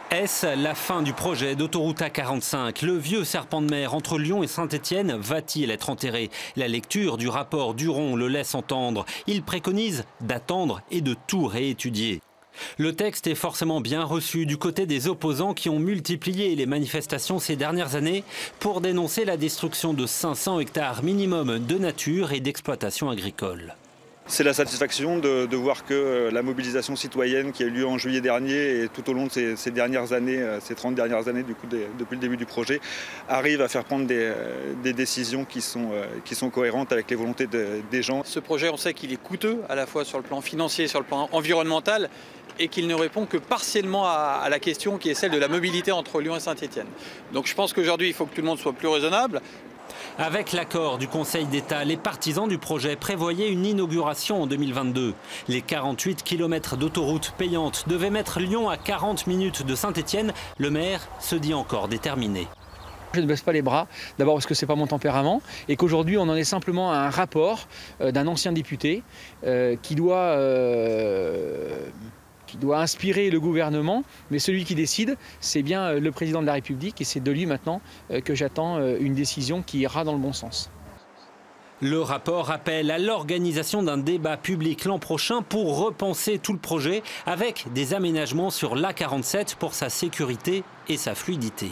Est-ce la fin du projet d'autoroute A45? Le vieux serpent de mer entre Lyon et Saint-Étienne va-t-il être enterré? La lecture du rapport Duron le laisse entendre. Il préconise d'attendre et de tout réétudier. Le texte est forcément bien reçu du côté des opposants qui ont multiplié les manifestations ces dernières années pour dénoncer la destruction de 500 hectares minimum de nature et d'exploitation agricole. C'est la satisfaction de voir que la mobilisation citoyenne qui a eu lieu en juillet dernier et tout au long de ces dernières années, ces 30 dernières années depuis le début du projet, arrive à faire prendre des décisions qui sont cohérentes avec les volontés des gens. Ce projet, on sait qu'il est coûteux à la fois sur le plan financier, sur le plan environnemental et qu'il ne répond que partiellement à la question qui est celle de la mobilité entre Lyon et Saint-Étienne. Donc je pense qu'aujourd'hui, il faut que tout le monde soit plus raisonnable. Avec l'accord du Conseil d'État, les partisans du projet prévoyaient une inauguration en 2022. Les 48 km d'autoroute payante devaient mettre Lyon à 40 minutes de Saint-Étienne. Le maire se dit encore déterminé. Je ne baisse pas les bras, d'abord parce que ce n'est pas mon tempérament et qu'aujourd'hui on en est simplement à un rapport d'un ancien député qui doit inspirer le gouvernement, mais celui qui décide, c'est bien le président de la République et c'est de lui maintenant que j'attends une décision qui ira dans le bon sens. Le rapport appelle à l'organisation d'un débat public l'an prochain pour repenser tout le projet avec des aménagements sur l'A47 pour sa sécurité et sa fluidité.